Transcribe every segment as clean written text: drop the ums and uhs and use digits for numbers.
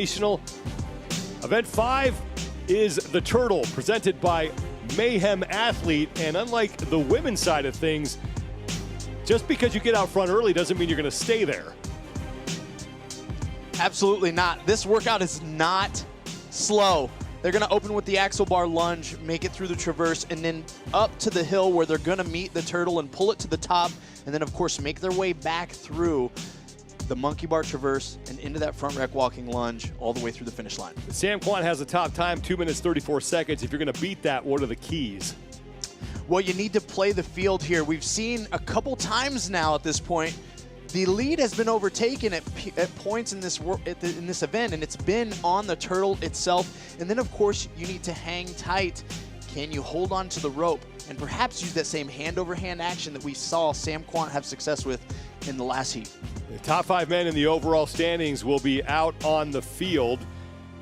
Invitational. Event 5 is the Turtle, presented by Mayhem Athlete. And unlike the women's side of things, just because you get out front early doesn't mean you're going to stay there. Absolutely not. This workout is not slow. They're going to open with the axle bar lunge, make it through the traverse, and then up to the hill where they're going to meet the turtle and pull it to the top, and then, of course, make their way back through the monkey bar traverse and into that front rack walking lunge all the way through the finish line. Sam Quandt has the top time, 2 minutes, 34 seconds. If you're going to beat that, what are the keys? Well, you need to play the field here. We've seen a couple times now at this point, the lead has been overtaken at points in this event, and it's been on the turtle itself. And then, of course, you need to hang tight. Can you hold on to the rope and perhaps use that same hand-over-hand action that we saw Sam Quandt have success with in the last heat? The top 5 men in the overall standings will be out on the field.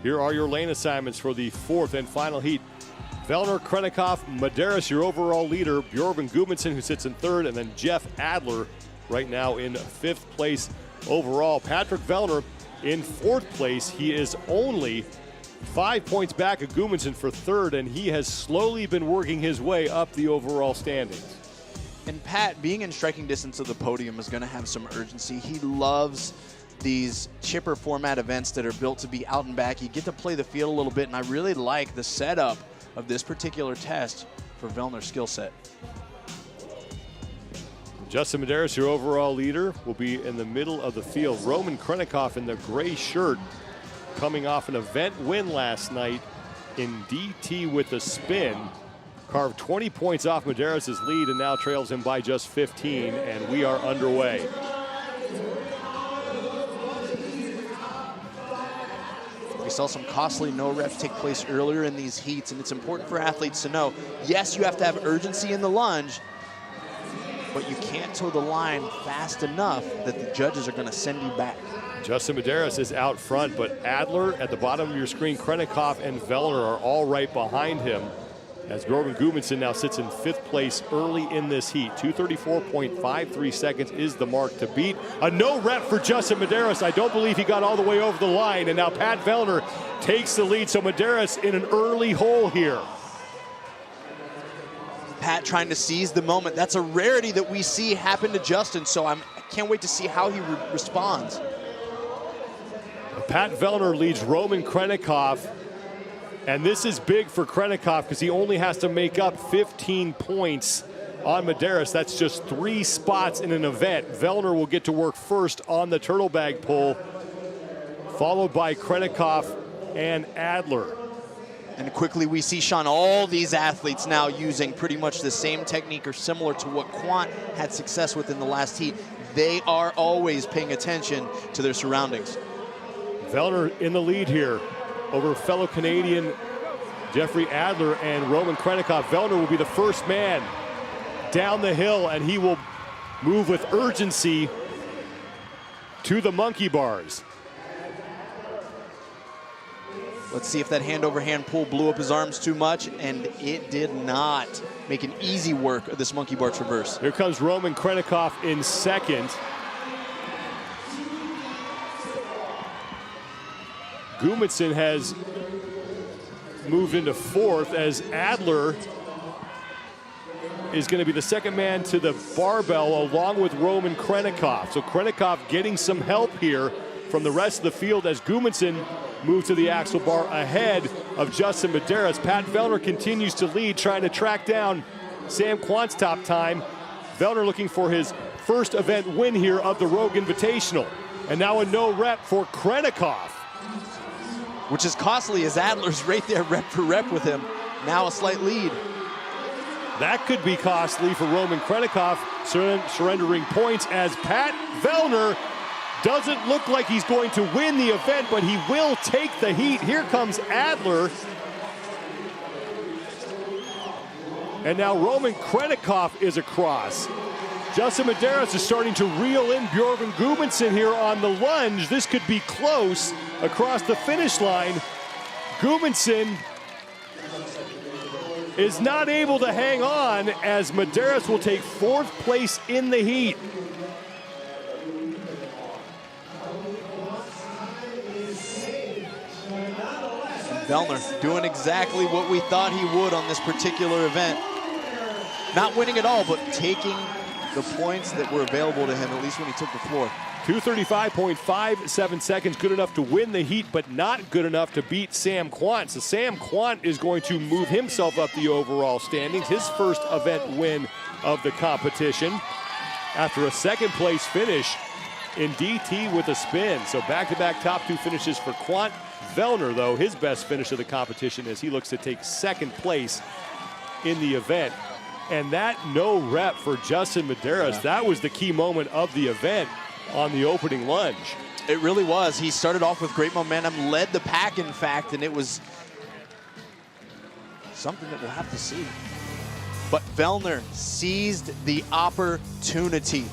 Here are your lane assignments for the 4th and final heat. Vellner, Krennikov, Medeiros, your overall leader. Bjorven Gudmundsson, who sits in 3rd, and then Jeff Adler right now in 5th place overall. Patrick Vellner in 4th place. He is only 5 points back of Gudmundsson for 3rd, and he has slowly been working his way up the overall standings. And Pat, being in striking distance of the podium, is going to have some urgency. He loves these chipper format events that are built to be out and back. You get to play the field a little bit, and I really like the setup of this particular test for Vellner's skill set. Justin Medeiros, your overall leader, will be in the middle of the field. Roman Krennikov in the gray shirt, coming off an event win last night in DT with a spin. Carved 20 points off Medeiros' lead and now trails him by just 15, and we are underway. We saw some costly no reps take place earlier in these heats, and it's important for athletes to know, yes, you have to have urgency in the lunge, but you can't toe the line fast enough that the judges are going to send you back. Justin Medeiros is out front, but Adler at the bottom of your screen, Krennikov and Vellner are all right behind him, as Bjorven Gudmundsson now sits in 5th place early in this heat. 2:34.53 seconds is the mark to beat. A no rep for Justin Medeiros. I don't believe he got all the way over the line, and now Pat Vellner takes the lead, so Medeiros in an early hole here. Pat trying to seize the moment. That's a rarity that we see happen to Justin, so I can't wait to see how he responds. Pat Vellner leads Roman Krennikov, and this is big for Krennikov because he only has to make up 15 points on Medeiros. That's just 3 spots in an event. Vellner will get to work first on the turtle bag pull, followed by Krennikov and Adler. And quickly we see, Sean, all these athletes now using pretty much the same technique or similar to what Quandt had success with in the last heat. They are always paying attention to their surroundings. Vellner in the lead here over fellow Canadian Jeffrey Adler and Roman Krennikov. Vellner will be the first man down the hill, and he will move with urgency to the monkey bars. Let's see if that hand-over-hand pull blew up his arms too much, and it did not make an easy work of this monkey bar traverse. Here comes Roman Krennikov in 2nd. Gudmundsson has moved into 4th as Adler is going to be the 2nd man to the barbell along with Roman Krennikov. So Krennikov getting some help here from the rest of the field as Gudmundsson moves to the axle bar ahead of Justin Medeiros. Pat Vellner continues to lead, trying to track down Sam Quandt's top time. Vellner looking for his first event win here of the Rogue Invitational. And now a no rep for Krennikov, which is costly as Adler's right there rep for rep with him. Now a slight lead. That could be costly for Roman Krennikov, surrendering points as Pat Vellner doesn't look like he's going to win the event, but he will take the heat. Here comes Adler. And now Roman Krennikov is across. Justin Medeiros is starting to reel in Bjorven Gudmundsson here on the lunge. This could be close across the finish line. Gudmundsson is not able to hang on as Medeiros will take 4th place in the heat. Vellner doing exactly what we thought he would on this particular event. Not winning it all, but taking the points that were available to him, at least when he took the floor. 2:35.57 seconds, good enough to win the heat, but not good enough to beat Sam Quant. So Sam Quant is going to move himself up the overall standings, his first event win of the competition after a second place finish in DT with a spin. So back-to-back top two finishes for Quant. Vellner, though, his best finish of the competition as he looks to take second place in the event. And that no rep for Justin Medeiros, that was the key moment of the event on the opening lunge. It really was. He started off with great momentum, led the pack, in fact, and it was something that we'll have to see. But Vellner seized the opportunity.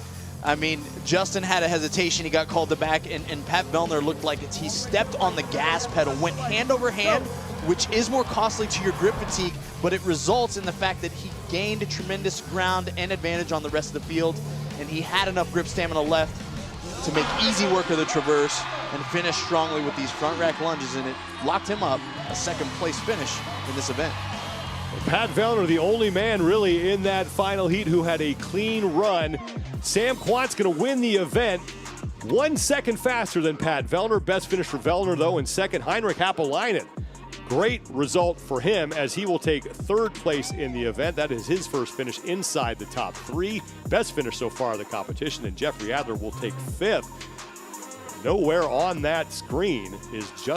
I mean, Justin had a hesitation. He got called to back, and Pat Vellner looked like he stepped on the gas pedal, went hand over hand, which is more costly to your grip fatigue, but it results in the fact that he gained a tremendous ground and advantage on the rest of the field, and he had enough grip stamina left to make easy work of the traverse and finish strongly with these front rack lunges, and it locked him up a second place finish in this event. Pat Vellner, the only man really in that final heat who had a clean run. Sam Quant's going to win the event 1 second faster than Pat Vellner. Best finish for Vellner, though, in second. Heinrich Happelainen. Great result for him as he will take third place in the event. That is his first finish inside the top three. Best finish so far of the competition, and Jeffrey Adler will take fifth. Nowhere on that screen is just